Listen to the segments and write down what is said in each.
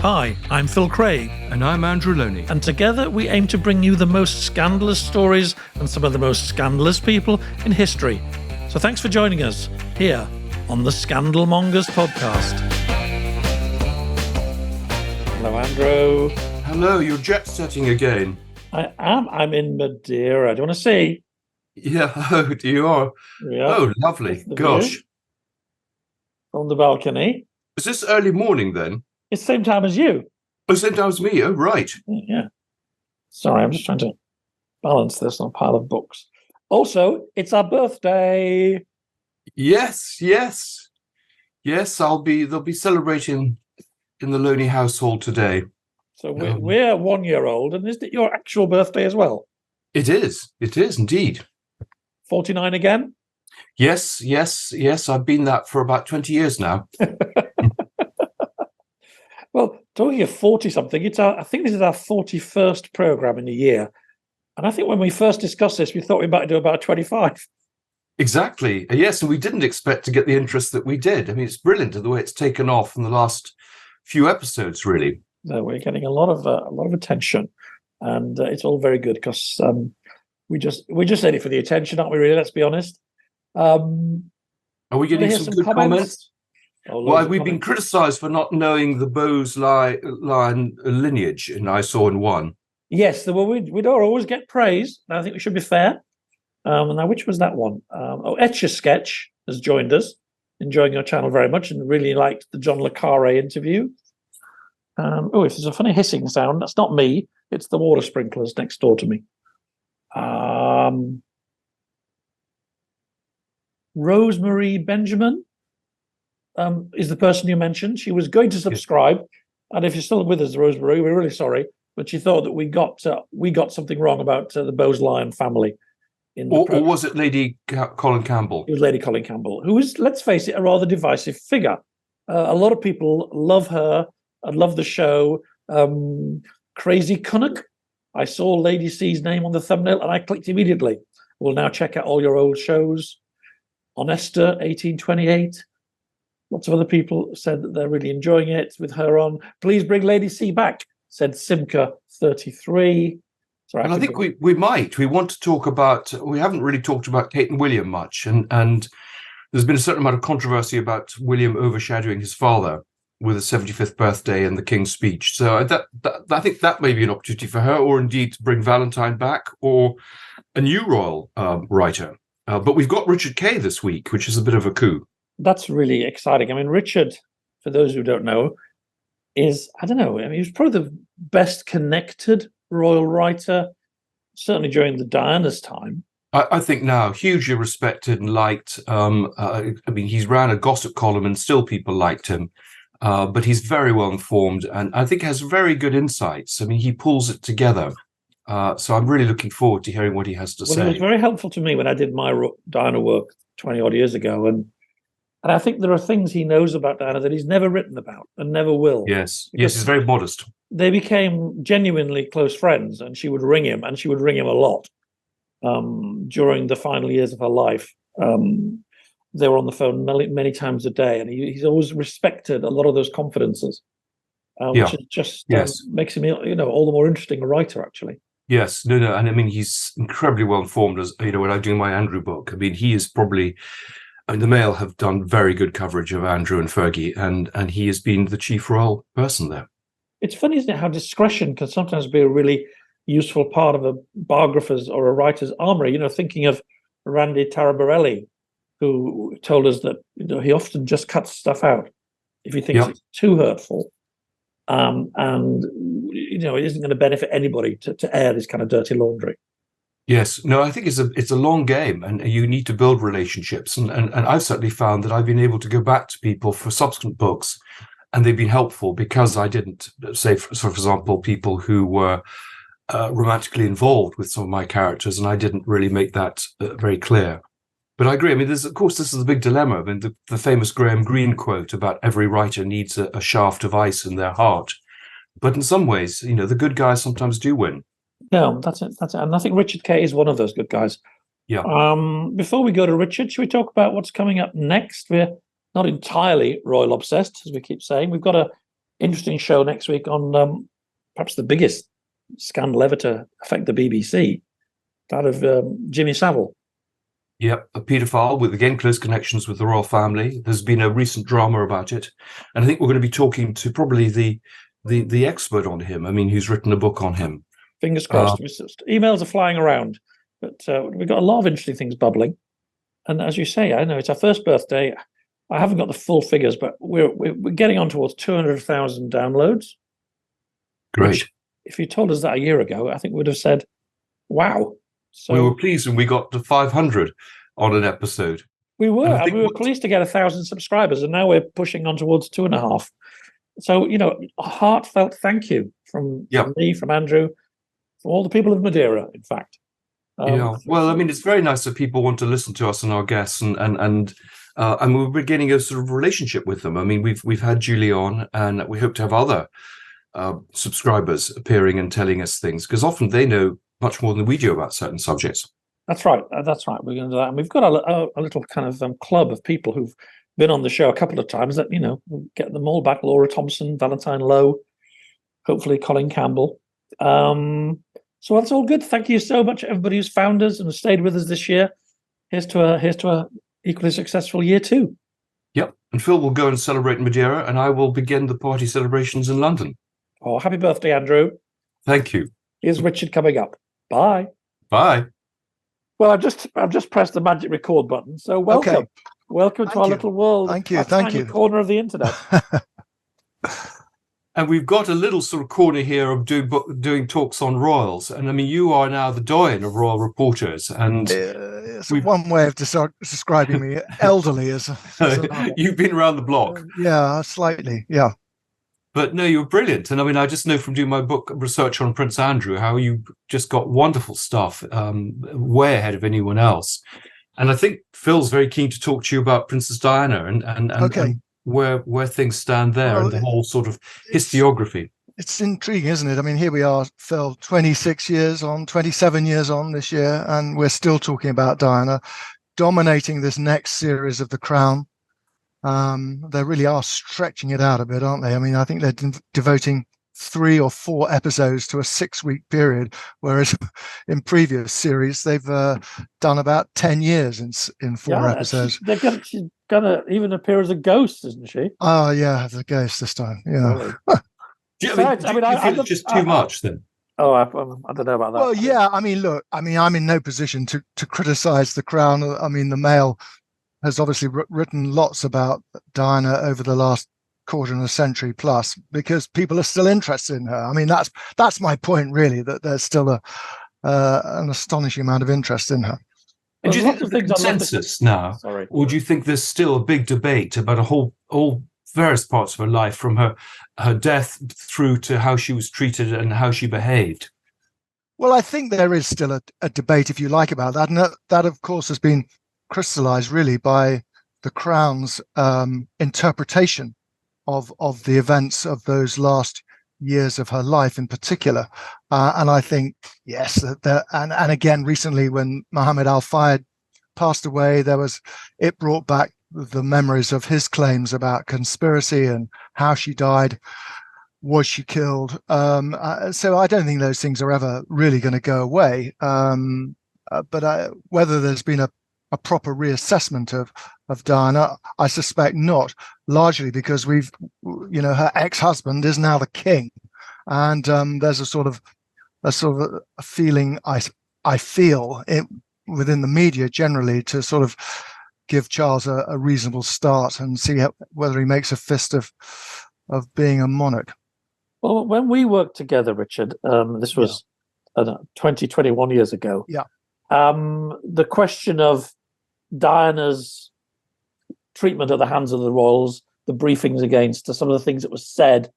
Hi, I'm Phil Craig. And I'm Andrew Lownie. And together we aim to bring you the most scandalous stories and some of the most scandalous people in history. So thanks for joining us here on the Scandal Mongers podcast. Hello, Andrew. Hello, you're jet setting again. I am. I'm in Madeira. Do you want to see? Yeah, oh, you are. Yeah. Oh, lovely. Gosh. On the balcony. Is this early morning then? It's the same time as you. Oh, same time as me. Oh, right. Yeah. Sorry, I'm just trying to balance this on a pile of books. Also, it's our birthday. Yes. They'll be celebrating in the Lownie household today. So we're 1 year old, and isn't it your actual birthday as well? It is indeed. 49 again? Yes. I've been that for about 20 years now. Well, talking of 40-something, I think this is our 41st programme in a year. And I think when we first discussed this, we thought we might do about 25. Exactly. Yes, and we didn't expect to get the interest that we did. I mean, it's brilliant the way it's taken off in the last few episodes, really. No, we're getting a lot of attention, and it's all very good because we're just in it for the attention, aren't we? Really, let's be honest. Are we getting some good comments? Well, we've been criticised for not knowing the Bose line lineage, and I saw in one. Yes, we don't always get praise. I think we should be fair. Now, which was that one? Etcher Sketch has joined us, enjoying your channel very much, and really liked the John le Carre interview. If there's a funny hissing sound, that's not me. It's the water sprinklers next door to me. Rosemary Benjamin is the person you mentioned. She was going to subscribe, and if you're still with us, Rosemary, we're really sorry, but she thought that we got something wrong about the Bose Lion family. Or was it Lady Colin Campbell? It was Lady Colin Campbell, who is, let's face it, a rather divisive figure. A lot of people love her and love the show. Crazy Cunnock. I saw Lady C's name on the thumbnail and I clicked immediately. We'll now check out all your old shows. Honesta, 1828. Lots of other people said that they're really enjoying it with her on. Please bring Lady C back, said Simca, 33. Sorry, and I think we might. We want to talk about, we haven't really talked about Kate and William much, and there's been a certain amount of controversy about William overshadowing his father with the 75th birthday and the King's speech. So I think that may be an opportunity for her, or indeed to bring Valentine back, or a new royal writer. But we've got Richard Kay this week, which is a bit of a coup. That's really exciting. I mean, Richard, for those who don't know, is, I don't know, I mean, he was probably the best connected royal writer, certainly during the Diana's time. I think now hugely respected and liked. I mean, he's ran a gossip column and still people liked him. But he's very well informed and I think has very good insights. I mean, he pulls it together. So I'm really looking forward to hearing what he has to say. It was very helpful to me when I did my Diana work 20 odd years ago. And I think there are things he knows about Diana that he's never written about and never will. Yes, he's very modest. They became genuinely close friends, and she would ring him, and she would ring him a lot during the final years of her life. They were on the phone many times a day, and he's always respected a lot of those confidences, which is just makes him, all the more interesting a writer, actually. Yes, no, and I mean, he's incredibly well informed. As when I'm doing my Andrew book, I mean, he is probably. I mean, the Mail have done very good coverage of Andrew and Fergie, and he has been the chief royal person there. It's funny, isn't it, how discretion can sometimes be a really useful part of a biographer's or a writer's armory. Thinking of Randy Taraborelli, who told us that he often just cuts stuff out if he thinks it's too hurtful, and it isn't going to benefit anybody to air this kind of dirty laundry. Yes, no, I think it's a long game, and you need to build relationships. And I've certainly found that I've been able to go back to people for subsequent books, and they've been helpful because I didn't say, for example, people who were romantically involved with some of my characters, and I didn't really make that very clear. But I agree. I mean, this is a big dilemma. I mean, the famous Graham Greene quote about every writer needs a shaft of ice in their heart. But in some ways, the good guys sometimes do win. Yeah, that's it. And I think Richard Kay is one of those good guys. Yeah. Before we go to Richard, should we talk about what's coming up next? We're not entirely royal obsessed, as we keep saying. We've got interesting show next week on perhaps the biggest scandal ever to affect the BBC, that of Jimmy Savile. Yep, a paedophile with, again, close connections with the royal family. There's been a recent drama about it. And I think we're going to be talking to probably the expert on him. I mean, who's written a book on him. Fingers crossed. Emails are flying around, but we've got a lot of interesting things bubbling. And as you say, I know it's our first birthday. I haven't got the full figures, but we're getting on towards 200,000 downloads. Great. Which, if you told us that a year ago, I think we would have said, wow. So we were pleased when we got to 500 on an episode. We were, and we were pleased to get 1,000 subscribers, and now we're pushing on towards 2.5. So, a heartfelt thank you from me, from Andrew, from all the people of Madeira, in fact. Well, I mean, it's very nice that people want to listen to us and our guests, and we're beginning a sort of relationship with them. I mean, we've had Julie on, and we hope to have other subscribers appearing and telling us things, because often they know much more than we do about certain subjects. That's right. We're going to do that, and we've got a little kind of club of people who've been on the show a couple of times. That we'll get them all back: Laura Thompson, Valentine Lowe, hopefully Colin Campbell. So that's all good. Thank you so much, everybody who's found us and has stayed with us this year. Here's to a equally successful year 2. Yep. And Phil will go and celebrate in Madeira, and I will begin the party celebrations in London. Oh, happy birthday, Andrew. Thank you. Here's Richard coming up. Bye. Bye. Well, I've just pressed the magic record button. So welcome. Okay. Welcome to our little world. Thank you. Thank you. Corner of the internet. And we've got a little sort of corner here of doing talks on royals. And I mean, you are now the doyen of royal reporters. And it's one way of describing me. Elderly as you've been around the block. Yeah, slightly. Yeah. But no, you're brilliant. And I mean, I just know from doing my book research on Prince Andrew how you just got wonderful stuff, way ahead of anyone else. And I think Phil's very keen to talk to you about Princess Diana and where things stand there, and the whole sort of historiography. It's intriguing, isn't it? I mean, here we are, Phil, 26 years on, 27 years on this year, and we're still talking about Diana dominating this next series of The Crown. They really are stretching it out a bit, aren't they? I mean, I think they're devoting 3 or 4 episodes to a 6-week period, whereas in previous series they've done about 10 years in 4 episodes. She's gonna even appear as a ghost, isn't she? Oh yeah, as a ghost this time. Yeah. Really? do you feel it's just too much then? Oh, I don't know about that. Well, yeah. I mean, look. I mean, I'm in no position to criticize The Crown. I mean, the Mail has obviously written lots about Diana over the last quarter of a century plus, because people are still interested in her. I mean, that's my point, really, that there's still an astonishing amount of interest in her. And do you think there's a consensus now, or do you think there's still a big debate about all various parts of her life, from her death through to how she was treated and how she behaved? Well, I think there is still a debate, if you like, about that, and that of course has been crystallized really by the Crown's interpretation of the events of those last years of her life in particular. And I think, yes, and again, recently when Mohammed Al Fayed passed away, it brought back the memories of his claims about conspiracy and how she died. Was she killed? So I don't think those things are ever really going to go away. But whether there's been a proper reassessment of Diana, I suspect not, largely because her ex-husband is now the king. And there's a sort of a feeling I feel within the media generally to sort of give Charles a reasonable start and see whether he makes a fist of being a monarch. Well, when we worked together, Richard, this was 21 years ago. Yeah. The question of Diana's treatment at the hands of the royals, the briefings against some of the things that were said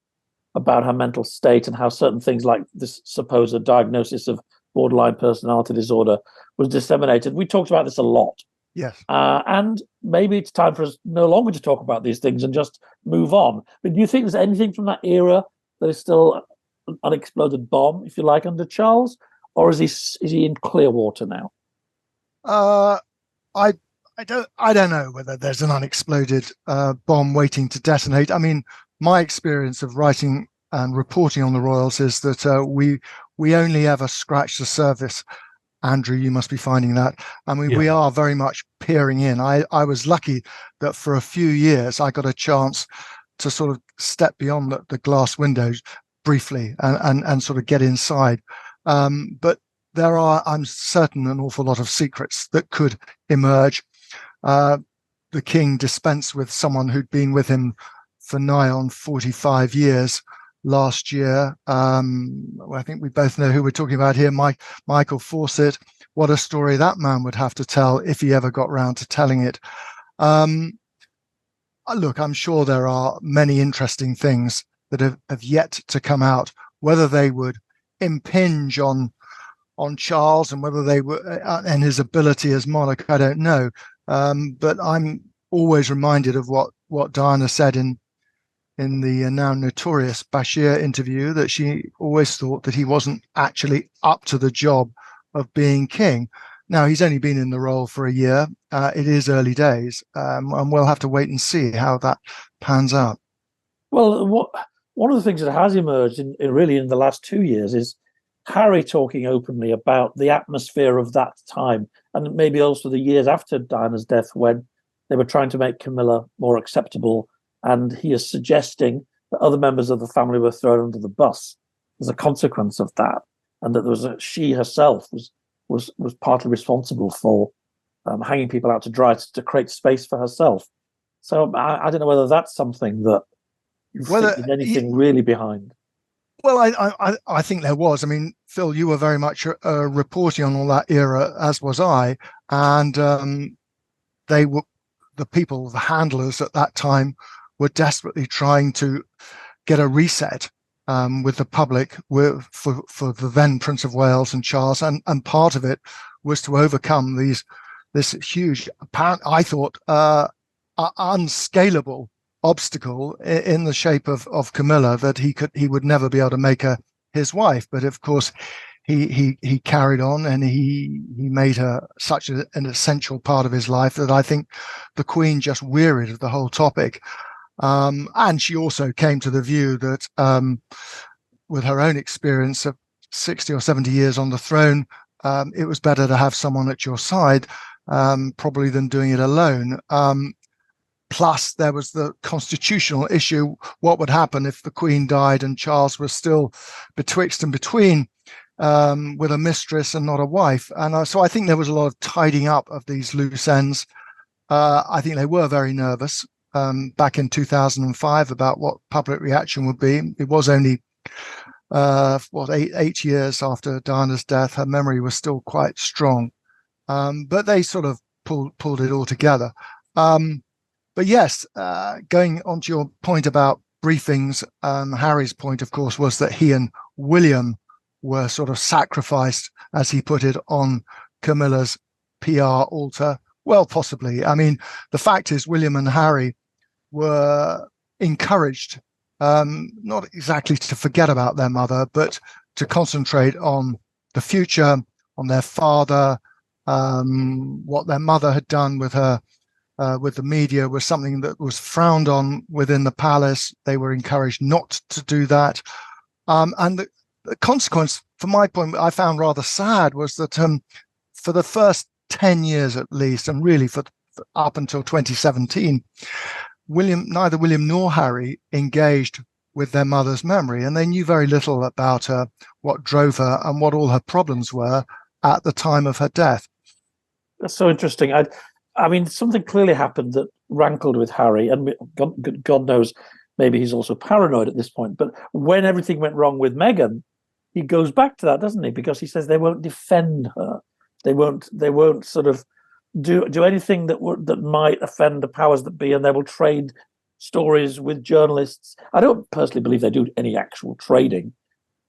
about her mental state, and how certain things like this supposed diagnosis of borderline personality disorder was disseminated. We talked about this a lot. Yes. And maybe it's time for us no longer to talk about these things and just move on. But do you think there's anything from that era that is still an unexploded bomb, if you like, under Charles? Or is he in clear water now? I don't know whether there's an unexploded bomb waiting to detonate. I mean, my experience of writing and reporting on the royals is that we only ever scratch the surface. Andrew, you must be finding that. I mean, we are very much peering in. I was lucky that for a few years I got a chance to sort of step beyond the glass windows briefly and sort of get inside. But there are, I'm certain, an awful lot of secrets that could emerge. The king dispensed with someone who'd been with him for nigh on 45 years last year. I think we both know who we're talking about here, Michael Fawcett. What a story that man would have to tell if he ever got round to telling it. Look, I'm sure there are many interesting things that have yet to come out. Whether they would impinge on Charles and whether they were and his ability as monarch, I don't know. But I'm always reminded of what Diana said in the now notorious Bashir interview, that she always thought that he wasn't actually up to the job of being king. Now, he's only been in the role for a year. It is early days, and we'll have to wait and see how that pans out. Well, one of the things that has emerged in the last 2 years is Harry talking openly about the atmosphere of that time, and maybe also the years after Diana's death, when they were trying to make Camilla more acceptable. And he is suggesting that other members of the family were thrown under the bus as a consequence of that, and that she herself was partly responsible for hanging people out to dry to create space for herself. So I don't know whether that's something that you think there's anything really behind. Well, I think there was. I mean, Phil, you were very much reporting on all that era, as was I, and they were the people, the handlers at that time, were desperately trying to get a reset with the public for the then Prince of Wales and Charles, and part of it was to overcome this huge, apparent, I thought, unscalable obstacle in the shape of Camilla, that he would never be able to make her his wife. But of course, he carried on, and he made her such an essential part of his life that I think the Queen just wearied of the whole topic. And she also came to the view that with her own experience of 60 or 70 years on the throne, it was better to have someone at your side probably than doing it alone. Plus, there was the constitutional issue. What would happen if the Queen died and Charles was still betwixt and between with a mistress and not a wife? And so I think there was a lot of tidying up of these loose ends. I think they were very nervous back in 2005 about what public reaction would be. It was only eight years after Diana's death. Her memory was still quite strong, but they sort of pulled it all together. But yes, going on to your point about briefings, Harry's point, of course, was that he and William were sort of sacrificed, as he put it, on Camilla's PR altar. Well, possibly. I mean, the fact is, William and Harry were encouraged, not exactly to forget about their mother, but to concentrate on the future, on their father. What their mother had done with her, with the media, was something that was frowned on within the palace. They were encouraged not to do that. And the consequence, from my point, I found rather sad, was that for the first 10 years at least, and really for up until 2017, neither William nor Harry engaged with their mother's memory, and they knew very little about her, what drove her, and what all her problems were at the time of her death. That's so interesting. I mean, something clearly happened that rankled with Harry, and God knows, maybe he's also paranoid at this point. But when everything went wrong with Meghan, he goes back to that, doesn't he? Because he says they won't defend her. They won't sort of do anything that might offend the powers that be, and they will trade stories with journalists. I don't personally believe they do any actual trading.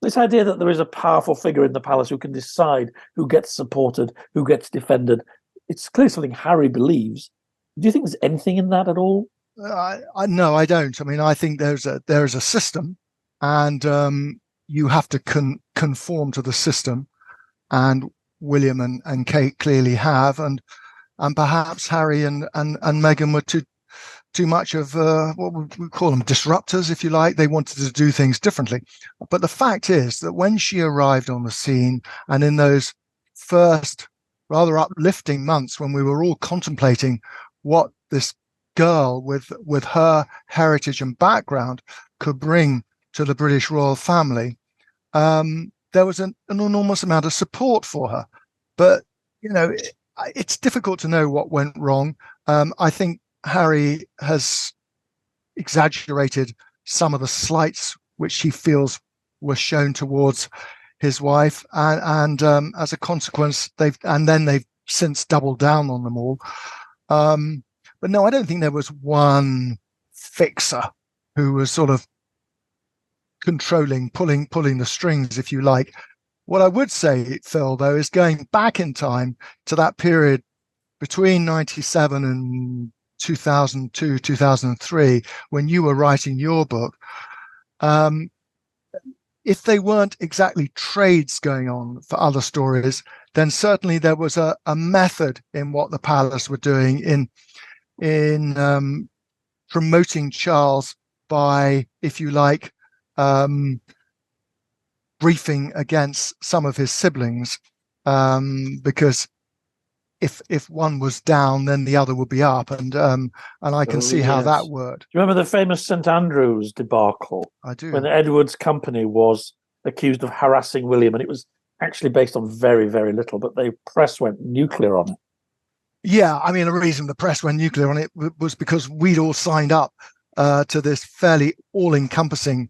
This idea that there is a powerful figure in the palace who can decide who gets supported, who gets defended, it's clearly something Harry believes. Do you think there's anything in that at all? No, I don't. I mean, I think there is a system, and you have to conform to the system, and William and Kate clearly have, and perhaps Harry and Meghan were too too much of what we call them, disruptors, if you like. They wanted to do things differently. But the fact is that when she arrived on the scene, and in those first rather uplifting months when we were all contemplating what this girl with her heritage and background could bring to the British royal family, there was an enormous amount of support for her. But, it's difficult to know what went wrong. I think Harry has exaggerated some of the slights which he feels were shown towards his wife, and as a consequence, they've since doubled down on them all. But no, I don't think there was one fixer who was sort of controlling, pulling the strings, if you like. What I would say, Phil, though, is going back in time to that period between 97 and 2002, 2003, when you were writing your book, if they weren't exactly trades going on for other stories, then certainly there was a method in what the palace were doing in promoting Charles by, if you like, briefing against some of his siblings, because if one was down, then the other would be up, and I can see how that worked. Do you remember the famous St Andrews debacle? I do. When Edward's company was accused of harassing William, and it was actually based on very, very little, but the press went nuclear on it. Yeah, I mean, the reason the press went nuclear on it was because we'd all signed up to this fairly all-encompassing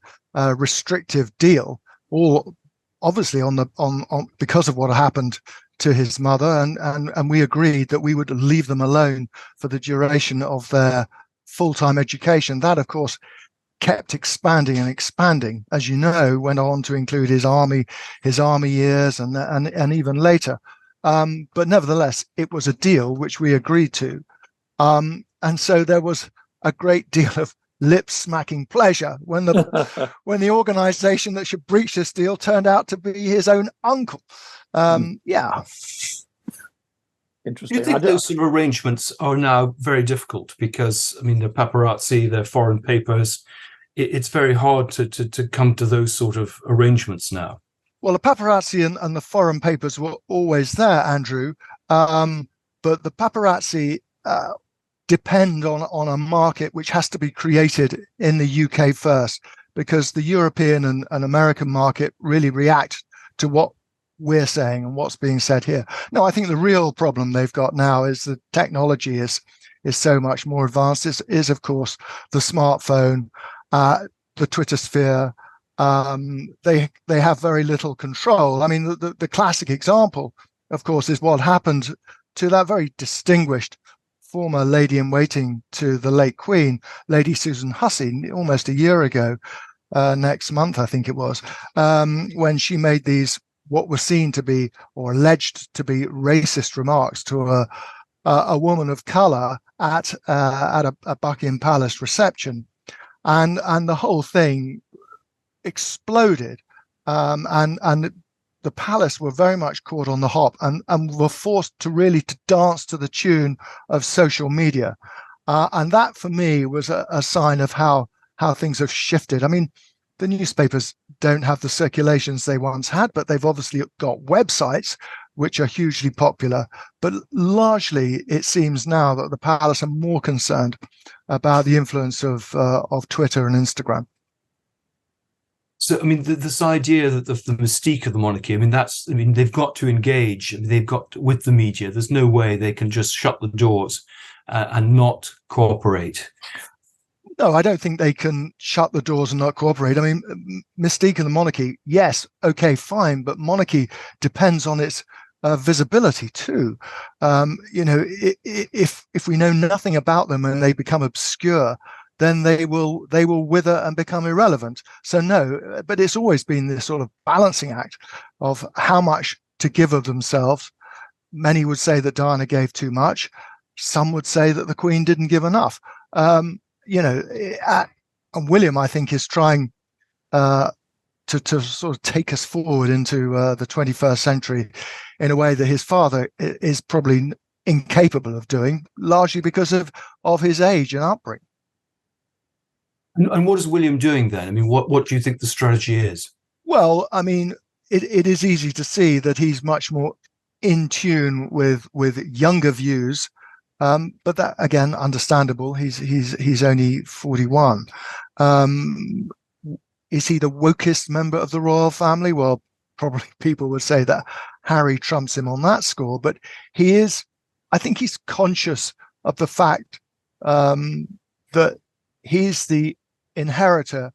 restrictive deal, all obviously on because of what happened to his mother, and we agreed that we would leave them alone for the duration of their full-time education. That, of course, kept expanding and expanding, as you know, went on to include his army years and even later. But nevertheless, it was a deal which we agreed to. And so there was a great deal of lip-smacking pleasure when the organization that should breach this deal turned out to be his own uncle. Yeah. Interesting. Do you think those sort of arrangements are now very difficult? Because, I mean, the paparazzi, the foreign papers, it's very hard to come to those sort of arrangements now. Well, the paparazzi and the foreign papers were always there, Andrew. But the paparazzi depend on a market which has to be created in the UK first, because the European and American market really react to what we're saying and what's being said here. No, I think the real problem they've got now is the technology is so much more advanced. Is of course the smartphone, the Twitter sphere. They have very little control. I mean, the classic example, of course, is what happened to that very distinguished former lady-in-waiting to the late Queen, Lady Susan Hussey, almost a year ago, next month, I think it was, when she made these what were seen to be, or alleged to be, racist remarks to a woman of color at a Buckingham Palace reception, and the whole thing exploded, and the palace were very much caught on the hop and were forced to really to dance to the tune of social media, and that for me was a sign of how things have shifted. I mean, the newspapers don't have the circulations they once had, but they've obviously got websites which are hugely popular. But largely, it seems now that the palace are more concerned about the influence of Twitter and Instagram. So, I mean, this idea that the mystique of the monarchy, I mean, they've got to engage. I mean, they've got with the media. There's no way they can just shut the doors and not cooperate. No, I don't think they can shut the doors and not cooperate. I mean, mystique of the monarchy, yes, okay, fine, but monarchy depends on its visibility too. If we know nothing about them and they become obscure, then they will wither and become irrelevant. So no, but it's always been this sort of balancing act of how much to give of themselves. Many would say that Diana gave too much. Some would say that the Queen didn't give enough. And William, I think, is trying to sort of take us forward into the 21st century in a way that his father is probably incapable of doing, largely because of his age and upbringing. And what is William doing then? I mean, what do you think the strategy is? Well, I mean, it is easy to see that he's much more in tune with younger views, but that again, understandable. He's only 41. Is he the wokest member of the royal family? Well, probably people would say that Harry trumps him on that score, but he is. I think he's conscious of the fact that he's the inheritor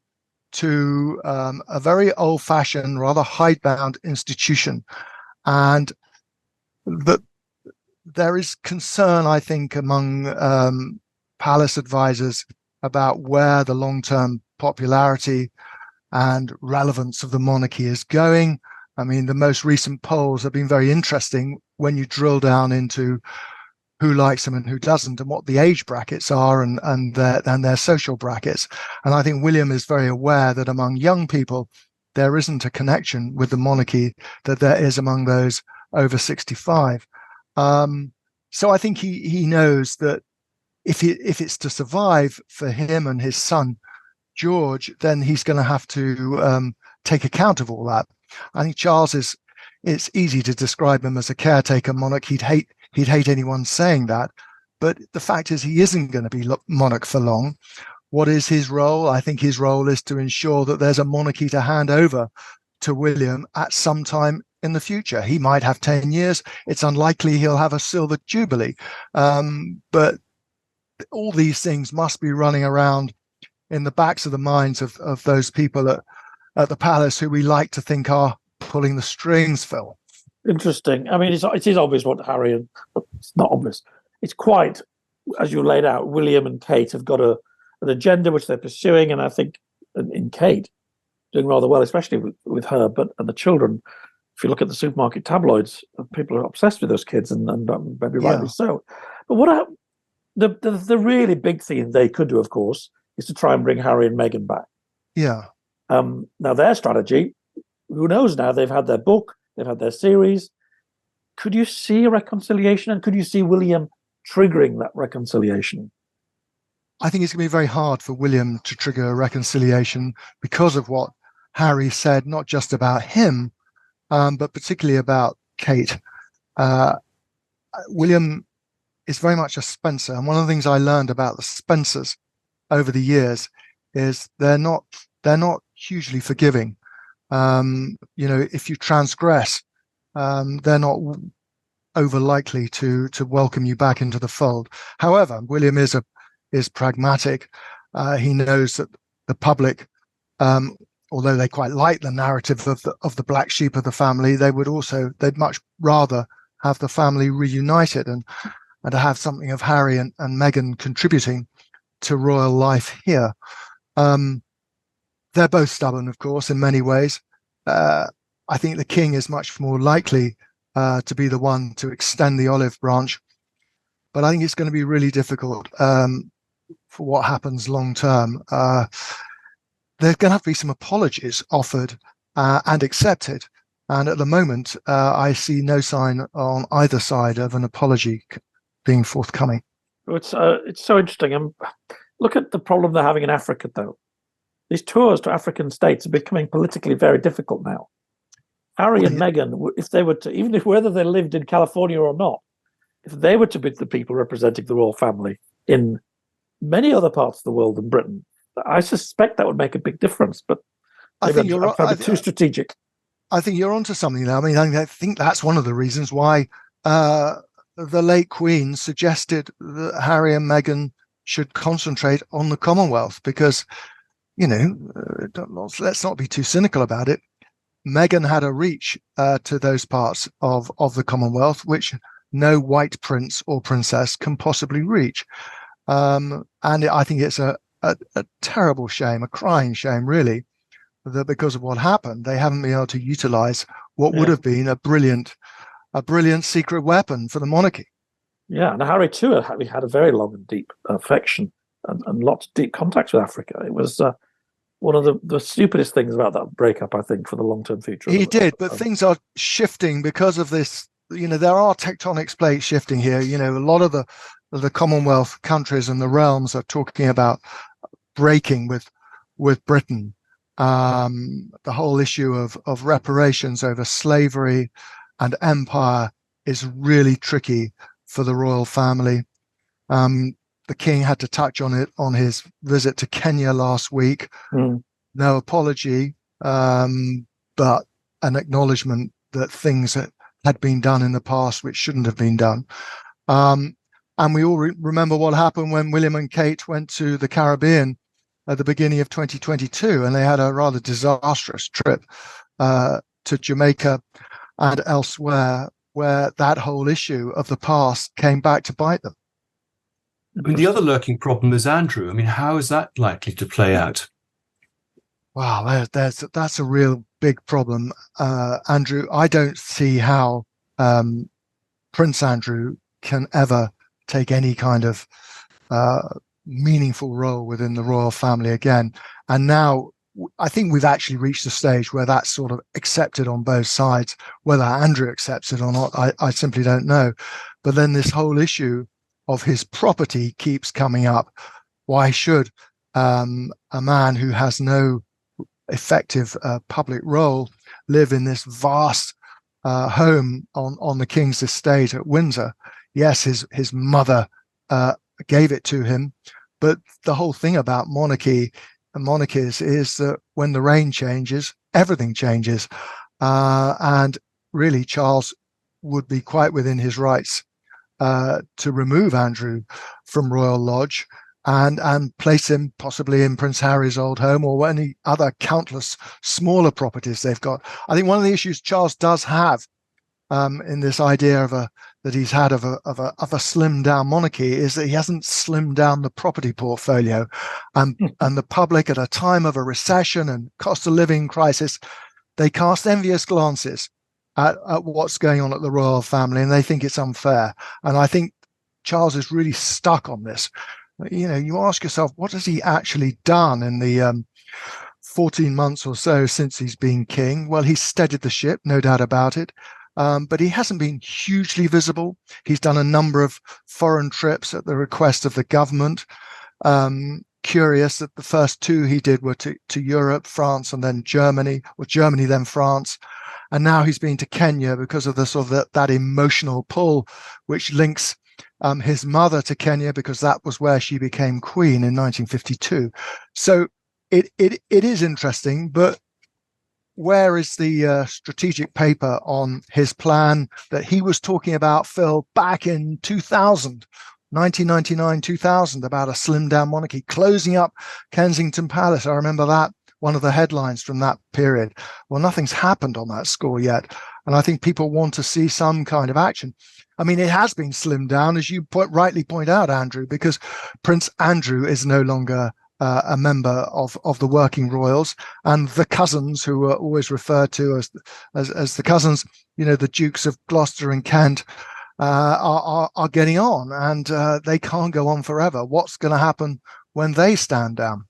to a very old-fashioned, rather hidebound institution, and that there is concern, I think, among palace advisors about where the long-term popularity and relevance of the monarchy is going. I mean, the most recent polls have been very interesting when you drill down into who likes them and who doesn't, and what the age brackets are and their social brackets. And I think William is very aware that among young people, there isn't a connection with the monarchy that there is among those over 65. So I think he knows that if it's to survive for him and his son George, then he's going to have to take account of all that. I think Charles it's easy to describe him as a caretaker monarch. He'd hate anyone saying that, but the fact is he isn't going to be monarch for long. What is his role? I think his role is to ensure that there's a monarchy to hand over to William at some time in the future. He might have 10 years. It's unlikely he'll have a silver jubilee, but all these things must be running around in the backs of the minds of those people at the palace who we like to think are pulling the strings, Phil. Interesting. I mean, it is obvious what Harry and it's not obvious. It's quite, as you laid out, William and Kate have got an agenda which they're pursuing, and I think in Kate doing rather well, especially with her, and the children. If you look at the supermarket tabloids, people are obsessed with those kids, and maybe rightly so. But the really big thing they could do, of course, is to try and bring Harry and Meghan back. Yeah. Now their strategy, who knows now? They've had their book, they've had their series. Could you see a reconciliation, and could you see William triggering that reconciliation? I think it's going to be very hard for William to trigger a reconciliation because of what Harry said, not just about him, but particularly about Kate. William is very much a Spencer, and one of the things I learned about the Spencers over the years is they're not hugely forgiving. If you transgress, they're not over likely to welcome you back into the fold. However, William is pragmatic. He knows that the public, although they quite like the narrative of the black sheep of the family, they'd much rather have the family reunited and to have something of Harry and Meghan contributing to royal life here. They're both stubborn, of course, in many ways. I think the king is much more likely to be the one to extend the olive branch, but I think it's going to be really difficult for what happens long term. There's going to have to be some apologies offered and accepted, and at the moment, I see no sign on either side of an apology being forthcoming. It's so interesting. Look at the problem they're having in Africa, though. These tours to African states are becoming politically very difficult now. Harry and Meghan, if they were to, even if whether they lived in California or not, if they were to be the people representing the royal family in many other parts of the world than Britain, I suspect that would make a big difference. But I think you're too strategic. I think you're onto something there. I mean, I think that's one of the reasons why the late Queen suggested that Harry and Meghan should concentrate on the Commonwealth, because, let's not be too cynical about it. Meghan had a reach to those parts of the Commonwealth which no white prince or princess can possibly reach. And I think it's a terrible shame, a crying shame, really, that because of what happened, they haven't been able to utilize what would have been a brilliant secret weapon for the monarchy. Yeah, and Harry too had a very long and deep affection and lots of deep contacts with Africa. It was one of the stupidest things about that breakup, I think, for the long-term future. He did, but things are shifting because of this. There are tectonic plates shifting here. A lot of the Commonwealth countries and the realms are talking about breaking with Britain. The whole issue of reparations over slavery and empire is really tricky for the royal family. The king had to touch on it on his visit to Kenya last week. No apology, but an acknowledgement that things had been done in the past which shouldn't have been done. And we all remember what happened when William and Kate went to the Caribbean at the beginning of 2022, and they had a rather disastrous trip to Jamaica and elsewhere, where that whole issue of the past came back to bite them. I mean, the other lurking problem is Andrew. I mean, how is that likely to play out? Wow, that's a real big problem, Andrew. I don't see how Prince Andrew can ever take any kind of meaningful role within the royal family again. And now I think we've actually reached a stage where that's sort of accepted on both sides. Whether Andrew accepts it or not, I simply don't know. But then this whole issue of his property keeps coming up. Why should a man who has no effective public role live in this vast home on the King's estate at Windsor? Yes, his mother gave it to him, but the whole thing about monarchies is that when the reign changes, everything changes, and really Charles would be quite within his rights to remove Andrew from Royal Lodge and place him possibly in Prince Harry's old home or any other countless smaller properties they've got. I think one of the issues Charles does have in this idea that he's had of a slimmed down monarchy is that he hasn't slimmed down the property portfolio, and the public at a time of a recession and cost of living crisis, they cast envious glances at what's going on at the royal family, and they think it's unfair. And I think Charles is really stuck on this. You know, you ask yourself, what has he actually done in the 14 months or so since he's been king? Well, he's steadied the ship, no doubt about it. But he hasn't been hugely visible. He's done a number of foreign trips at the request of the government. Curious that the first two he did were to Europe, France, and then Germany, or Germany, then France. And now he's been to Kenya because of the sort of that emotional pull, which links his mother to Kenya, because that was where she became queen in 1952. So it is interesting, but where is the strategic paper on his plan that he was talking about, Phil, back in 1999, 2000, about a slimmed down monarchy, closing up Kensington Palace? I remember that, one of the headlines from that period. Well, nothing's happened on that score yet. And I think people want to see some kind of action. I mean, it has been slimmed down, as you rightly point out, Andrew, because Prince Andrew is no longer a member of the working royals, and the cousins, who are always referred to as the cousins, you know, the Dukes of Gloucester and Kent, are getting on, and they can't go on forever. What's going to happen when they stand down?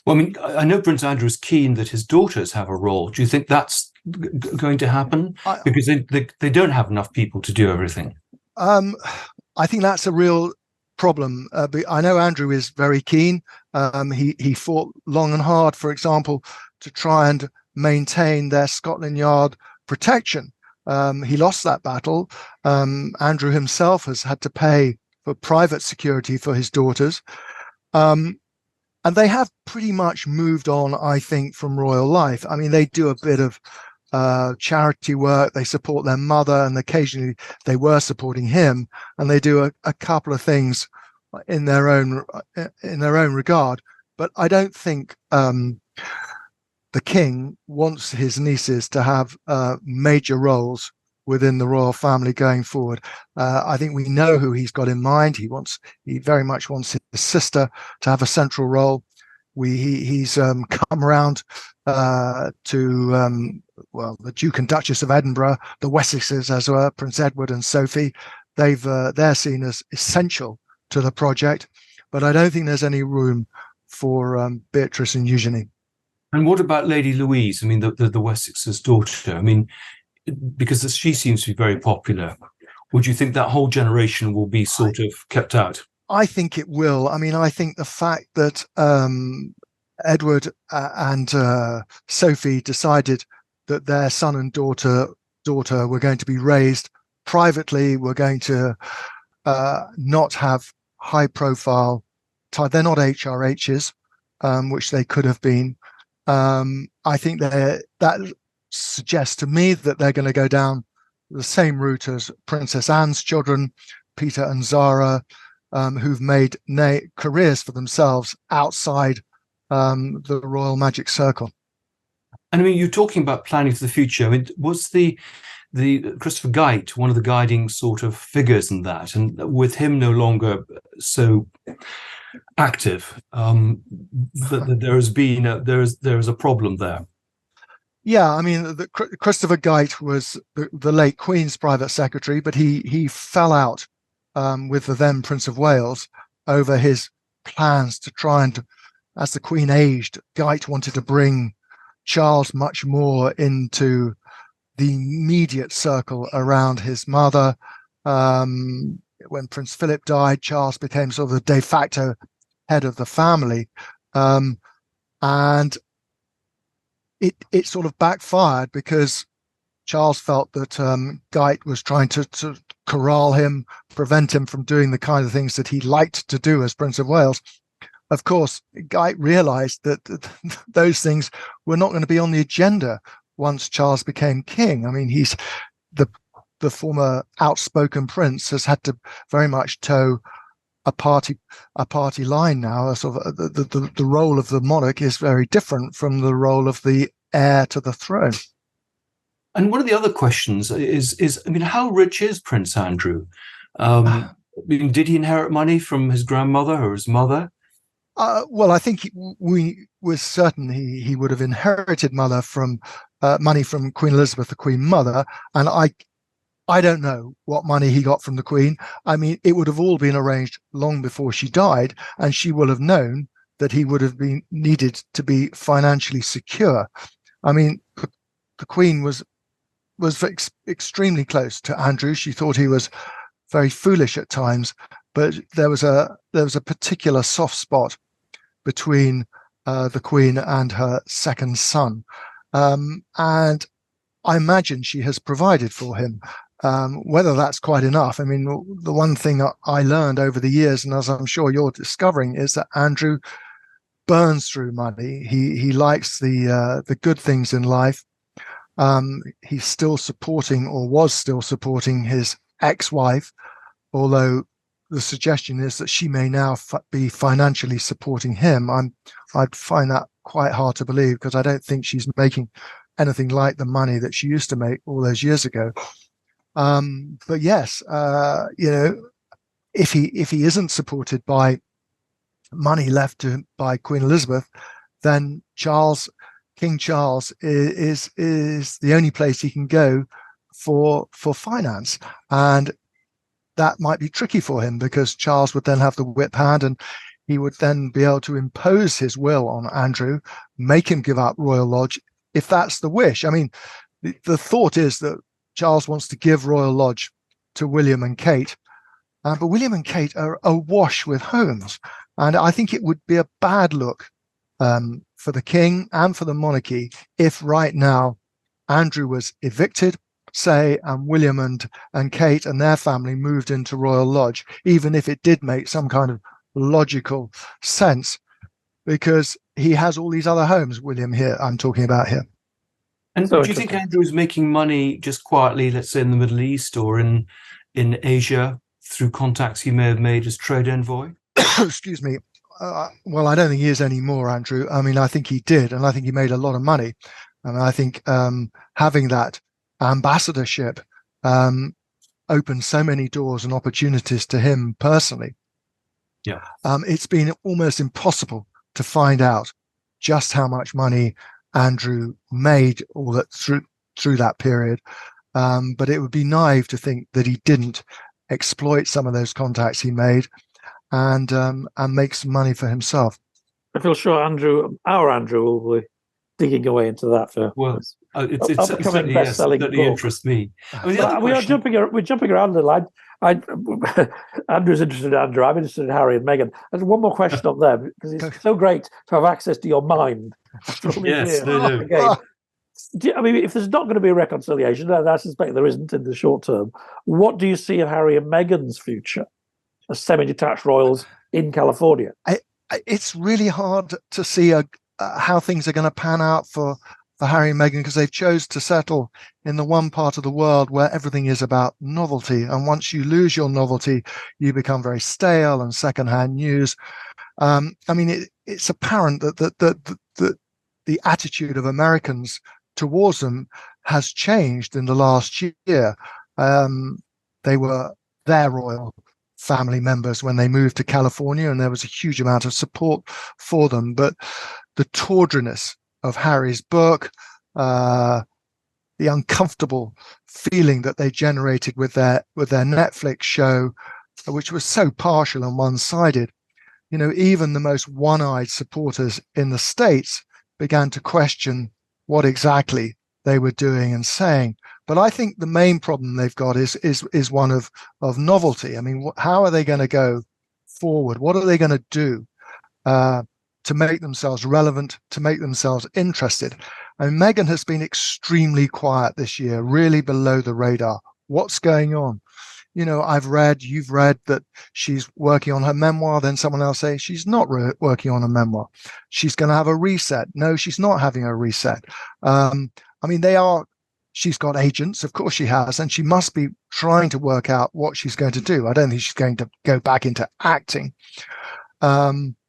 Well, I mean, I know Prince Andrew is keen that his daughters have a role. Do you think that's going to happen? Because they don't have enough people to do everything. I think that's a real problem. I know Andrew is very keen. He fought long and hard, for example, to try and maintain their Scotland Yard protection. He lost that battle. Andrew himself has had to pay for private security for his daughters. And they have pretty much moved on, I think, from royal life. I mean, they do a bit of charity work. They support their mother, and occasionally they were supporting him, and they do a couple of things in their own regard. But I don't think the king wants his nieces to have major roles within the royal family going forward. I think we know who he's got in mind. He very much wants his sister to have a central role. He's come around to the Duke and Duchess of Edinburgh, the Wessexes as well, Prince Edward and Sophie. They're seen as essential to the project, but I don't think there's any room for Beatrice and Eugenie. And what about Lady Louise? I mean, the Wessexes' daughter. I mean, because she seems to be very popular. Would you think that whole generation will be sort of kept out? I think it will. I mean, I think the fact that Edward and Sophie decided that their son and daughter were going to be raised privately, were going to not have high profile. They're not HRHs, which they could have been. I think that suggests to me that they're going to go down the same route as Princess Anne's children, Peter and Zara, who've made careers for themselves outside the royal magic circle. And I mean, you're talking about planning for the future. I mean, was the Christopher Geidt one of the guiding sort of figures in that? And with him no longer so active, there is a problem there. Yeah, I mean, Christopher Geidt was the late Queen's private secretary, but he fell out with the then Prince of Wales over his plans to try and, as the Queen aged, Geidt wanted to bring Charles much more into the immediate circle around his mother. When Prince Philip died, Charles became sort of the de facto head of the family. And it sort of backfired because Charles felt that Geidt was trying to corral him, prevent him from doing the kind of things that he liked to do as Prince of Wales. Of course, Geidt realized that those things were not going to be on the agenda once Charles became king. I mean, he's the former outspoken prince has had to very much toe a party line now. Sort of the role of the monarch is very different from the role of the heir to the throne. And one of the other questions is I mean, how rich is Prince Andrew? I mean, did he inherit money from his grandmother or his mother? Well, I think we were certain he would have inherited money from Queen Elizabeth, the Queen Mother, and I don't know what money he got from the Queen. I mean, it would have all been arranged long before she died, and she will have known that he would have been needed to be financially secure. I mean, the Queen was extremely close to Andrew. She thought he was very foolish at times, but there was a particular soft spot between the Queen and her second son, and I imagine she has provided for him. Whether that's quite enough, I mean, the one thing I learned over the years, and as I'm sure you're discovering, is that Andrew burns through money. He likes the good things in life. He's still supporting, or was still supporting, his ex-wife, although the suggestion is that she may now be financially supporting him. I'd find that quite hard to believe, because I don't think she's making anything like the money that she used to make all those years ago. But yes, you know, if he isn't supported by money left by Queen Elizabeth, then King Charles is the only place he can go for finance, and that might be tricky for him, because Charles would then have the whip hand, and he would then be able to impose his will on Andrew, make him give up Royal Lodge, if that's the wish. I mean, the thought is that Charles wants to give Royal Lodge to William and Kate, but William and Kate are awash with homes, and I think it would be a bad look for the king and for the monarchy if right now Andrew was evicted, say, and William and Kate and their family moved into Royal Lodge, even if it did make some kind of logical sense, because he has all these other homes, William here, I'm talking about here. And do you think Andrew is making money just quietly, let's say in the Middle East or in Asia, through contacts he may have made as trade envoy? Excuse me. Well, I don't think he is anymore, Andrew. I mean, I think he did, and I think he made a lot of money. And I think having that ambassadorship opened so many doors and opportunities to him personally. Yeah, it's been almost impossible to find out just how much money Andrew made all that through that period. But it would be naive to think that he didn't exploit some of those contacts he made and make some money for himself. I feel sure our Andrew will be digging away into that for it's certainly, yes, certainly interests me. I mean, we're jumping around a little. I Andrew's interested in Andrew. I'm interested in Harry and Meghan. There's one more question on them because it's so great to have access to your mind after all these Yes, years. no. Again, I mean, if there's not going to be a reconciliation, and I suspect there isn't in the short term, what do you see of Harry and Meghan's future as semi-detached royals in California? It's really hard to see how things are going to pan out for Harry and Meghan, because they've chose to settle in the one part of the world where everything is about novelty. And once you lose your novelty, you become very stale and secondhand news. I mean, it's apparent that the attitude of Americans towards them has changed in the last year. They were their royal family members when they moved to California, and there was a huge amount of support for them. But the tawdriness of Harry's book, the uncomfortable feeling that they generated with their Netflix show, which was so partial and one-sided, even the most one-eyed supporters in the States began to question what exactly they were doing and saying. But I think the main problem they've got is one of novelty. I mean, how are they going to go forward? What are they going to do to make themselves relevant, to make themselves interested? And Meghan has been extremely quiet this year, really below the radar. What's going on? You've read that she's working on her memoir. Then someone else say she's not working on a memoir. She's going to have a reset. No, she's not having a reset. I mean, she's got agents, of course she has, and she must be trying to work out what she's going to do. I don't think she's going to go back into acting. But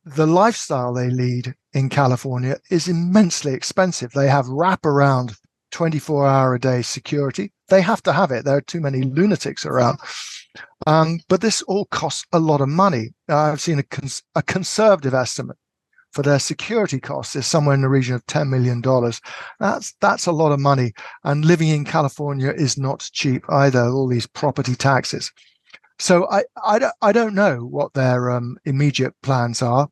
the lifestyle they lead in California is immensely expensive. They have wraparound 24-hour-a-day security. They have to have it. There are too many lunatics around. But this all costs a lot of money. I've seen a conservative estimate for their security costs is somewhere in the region of $10 million. That's a lot of money. And living in California is not cheap either, all these property taxes. So I don't know what their immediate plans are.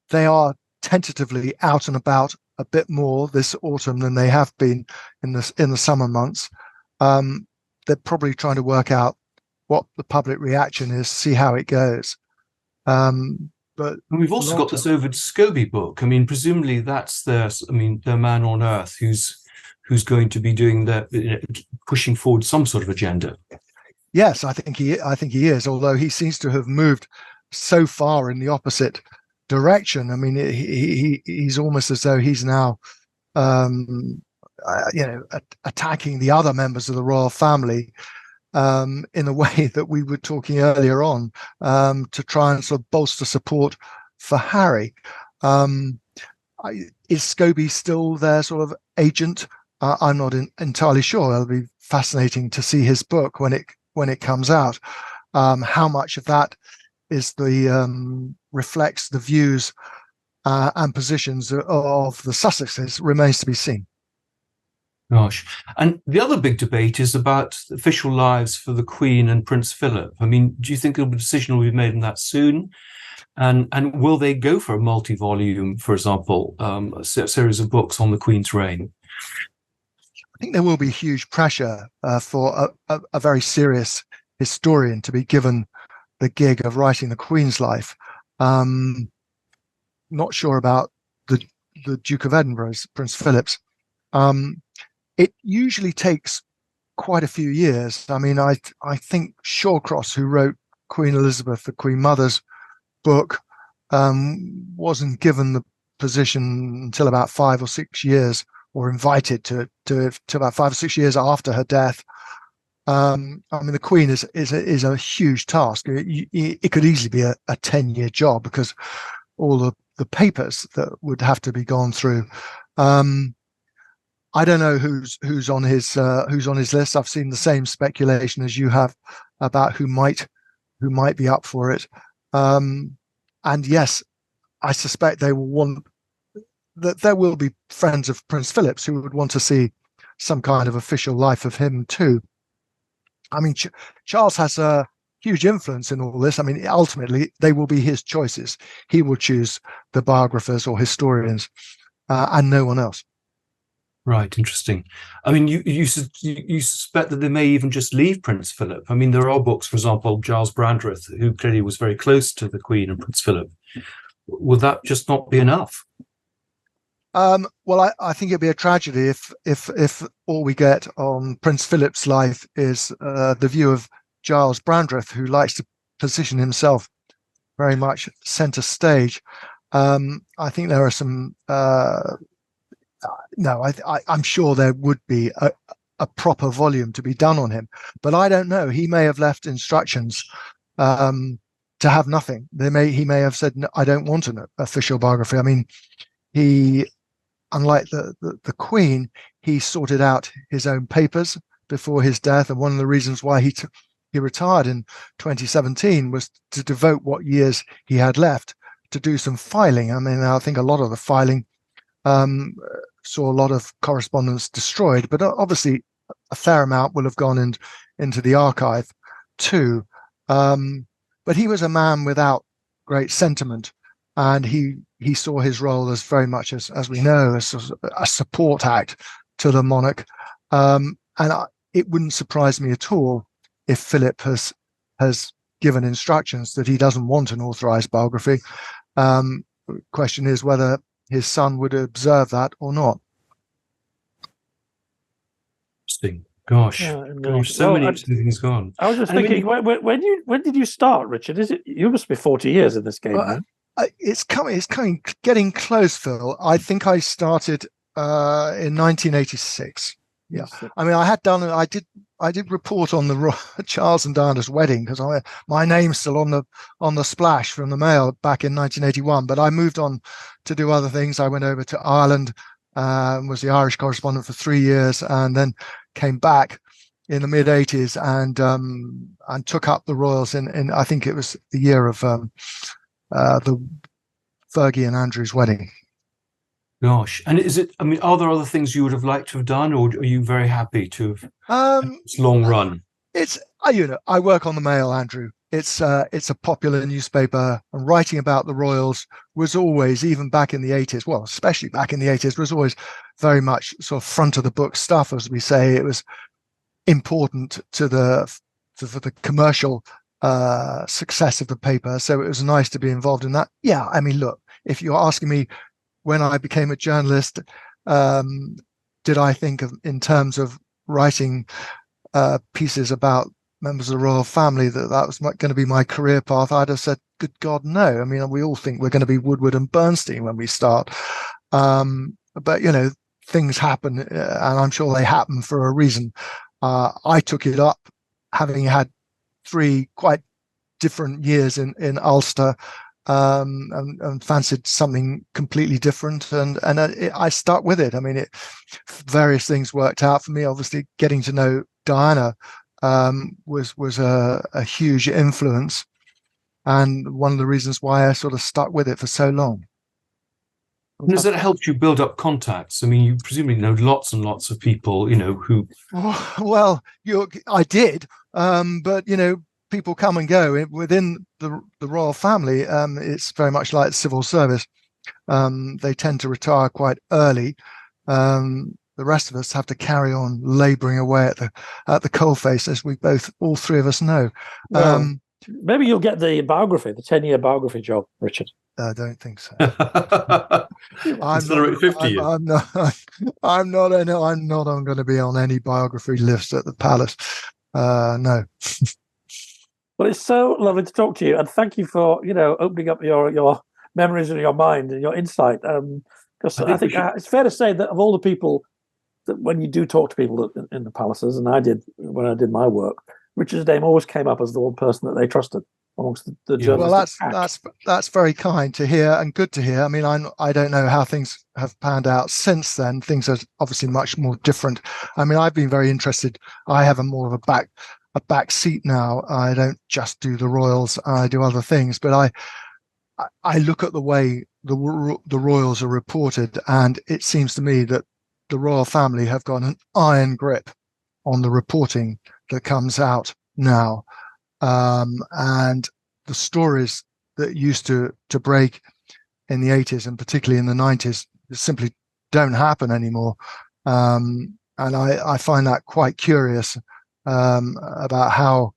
They are tentatively out and about a bit more this autumn than they have been in the summer months. They're probably trying to work out what the public reaction is, see how it goes. But we've also got this Ovid Scobie book. I mean, presumably that's their man on earth who's going to be doing pushing forward some sort of agenda. Yes, I think he is, although he seems to have moved so far in the opposite direction. I mean, he's almost as though he's now, attacking the other members of the royal family in a way that we were talking earlier on, to try and sort of bolster support for Harry. Is Scobie still their sort of agent? I'm not entirely sure. It'll be fascinating to see his book when it comes out. How much of that is reflects the views and positions of the Sussexes remains to be seen. Gosh. And the other big debate is about official lives for the Queen and Prince Philip. I mean, do you think a decision will be made on that soon? And will they go for a multi-volume, for example, a series of books on the Queen's reign? I think there will be huge pressure for a very serious historian to be given the gig of writing the Queen's life. Not sure about the Duke of Edinburgh's, Prince Philip's. It usually takes quite a few years. I mean, I think Shawcross, who wrote Queen Elizabeth, the Queen Mother's book, wasn't given the position until about 5 or 6 years, or invited to about 5 or 6 years after her death. I mean, the Queen is a huge task. It could easily be a 10-year job, because all the papers that would have to be gone through. I don't know who's on his list. I've seen the same speculation as you have about who might be up for it. And yes, I suspect they will want that there will be friends of Prince Philip's who would want to see some kind of official life of him too. I mean, Charles has a huge influence in all this. I mean, ultimately, they will be his choices. He will choose the biographers or historians, and no one else. Right, interesting. I mean, you suspect that they may even just leave Prince Philip. I mean, there are books, for example, Giles Brandreth, who clearly was very close to the Queen and Prince Philip. Would that just not be enough? Well, I think it'd be a tragedy if all we get on Prince Philip's life is the view of Giles Brandreth, who likes to position himself very much center stage. I think there are some. No, I'm sure there would be a proper volume to be done on him, but I don't know. He may have left instructions to have nothing. He may have said, no, I don't want an official biography. I mean, he, unlike the Queen, he sorted out his own papers before his death, and one of the reasons why he retired in 2017 was to devote what years he had left to do some filing. I mean, I think a lot of the filing saw a lot of correspondence destroyed, but obviously a fair amount will have gone into the archive too. But he was a man without great sentiment, and he saw his role as very much as we know, as a support act to the monarch. It wouldn't surprise me at all if Philip has given instructions that he doesn't want an authorized biography. Question is whether his son would observe that or not. Interesting. Gosh, so many things gone. I was just thinking, when did you start, Richard? You must be 40 years in this game, man. It's getting close, Phil. I think I started in 1986. Yeah, I mean, I did report on the Charles and Diana's wedding because my name's still on the splash from the Mail back in 1981. But I moved on to do other things. I went over to Ireland, was the Irish correspondent for 3 years, and then came back in the mid 80s and took up the Royals in I think it was the year of the Fergie and Andrew's wedding. Gosh, and are there other things you would have liked to have done, or are you very happy to have this long run? It's I work on the Mail, Andrew. It's a popular newspaper, and writing about the Royals was always, even back in the 80s, well, especially back in the 80s, was always very much sort of front of the book stuff, as we say. It was important to the commercial success of the paper, so it was nice to be involved in that. Yeah, I mean, look, if you're asking me when I became a journalist, did I think in terms of writing pieces about members of the royal family that was going to be my career path? I'd have said, good God, no. I mean, we all think we're going to be Woodward and Bernstein when we start. But, things happen, and I'm sure they happen for a reason. I took it up, having had 3 quite different years in Ulster, and fancied something completely different, and I stuck with it. I mean, various things worked out for me. Obviously, getting to know Diana was a huge influence, and one of the reasons why I sort of stuck with it for so long. And has that helped you build up contacts? I mean, you presumably know lots and lots of people, who. Well, I did, but people come and go within the royal family. It's very much like civil service. They tend to retire quite early. The rest of us have to carry on labouring away at the coalface, as all 3 of us know. Well, maybe you'll get the biography, the 10-year biography job, Richard. I don't think so. I'm not 50. I'm not going to be on any biography list at the palace. No. Well, it's so lovely to talk to you, and thank you for opening up your memories and your mind and your insight. Because I think it's fair to say that of all the people that when you do talk to people in the palaces, and I did when I did my work, Richard's name always came up as the one person that they trusted amongst the journalists. Well, that's very kind to hear and good to hear. I mean, I don't know how things have panned out since then. Things are obviously much more different. I mean, I've been very interested. I have more of a back seat now. I don't just do the Royals. I do other things, but I look at the way the Royals are reported, and it seems to me that the royal family have got an iron grip on the reporting that comes out now. And the stories that used to break in the 80s and particularly in the 90s simply don't happen anymore. And I find that quite curious about how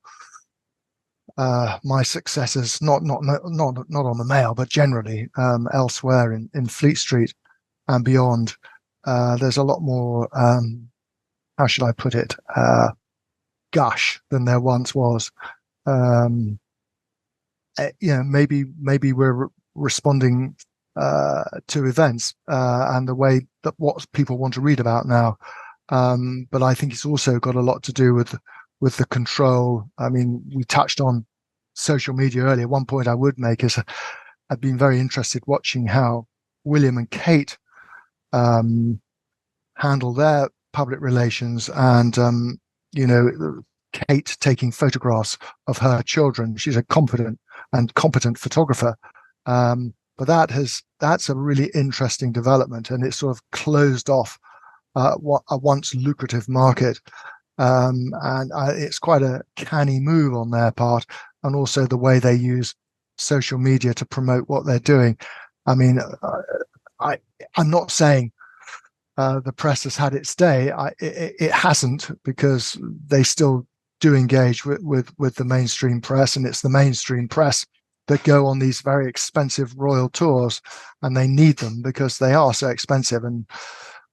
my successors, not on the Mail, but generally elsewhere in Fleet Street and beyond, there's a lot more, how should I put it, gush than there once was. Maybe we're responding to events and the way that what people want to read about now. But I think it's also got a lot to do with the control. I mean, we touched on social media earlier. One point I would make is I've been very interested watching how William and Kate handle their public relations, and Kate taking photographs of her children. She's a competent photographer, but that's a really interesting development, and it sort of closed off what a once lucrative market, and it's quite a canny move on their part, and also the way they use social media to promote what they're doing. I mean, I'm not saying the press has had its day. It hasn't, because they still do engage with the mainstream press, and it's the mainstream press that go on these very expensive royal tours, and they need them because they are so expensive, and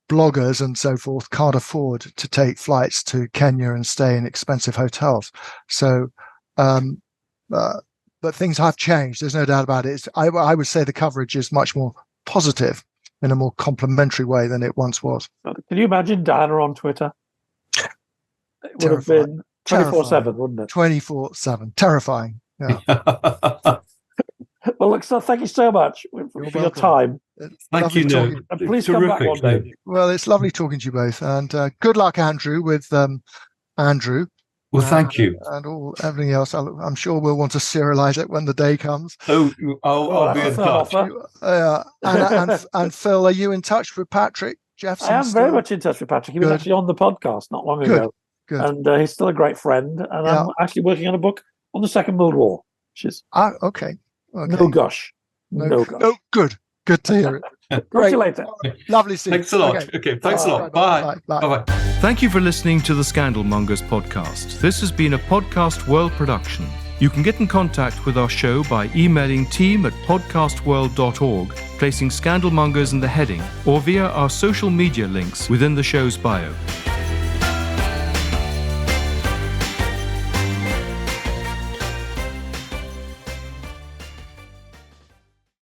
bloggers and so forth can't afford to take flights to Kenya and stay in expensive hotels. So, but things have changed. There's no doubt about it. I would say the coverage is much more positive in a more complimentary way than it once was. Can you imagine Diana on Twitter? It would have been 24/7, wouldn't it? 24/7. Terrifying. Yeah. Well, look, so thank you so much for your time. Thank you, Nick. And please come back one day. Well, it's lovely talking to you both, and good luck, Andrew, with Andrew. Well, thank you. And everything else. I'm sure we'll want to serialize it when the day comes. Oh, I'll be in touch. And Phil, are you in touch with Patrick Jeffson? I am very much in touch with Patrick. He was actually on the podcast not long ago. Good. And he's still a great friend. And I'm actually working on a book on the Second World War, which is okay. No gush. No gush. Oh, good to hear it. Talk to you later. Lovely seeing you. Thanks a lot. Okay, thanks a lot. Bye. Bye. Thank you for listening to the Scandal Mongers podcast. This has been a Podcast World production. You can get in contact with our show by emailing team@podcastworld.org, placing Scandal Mongers in the heading, or via our social media links within the show's bio.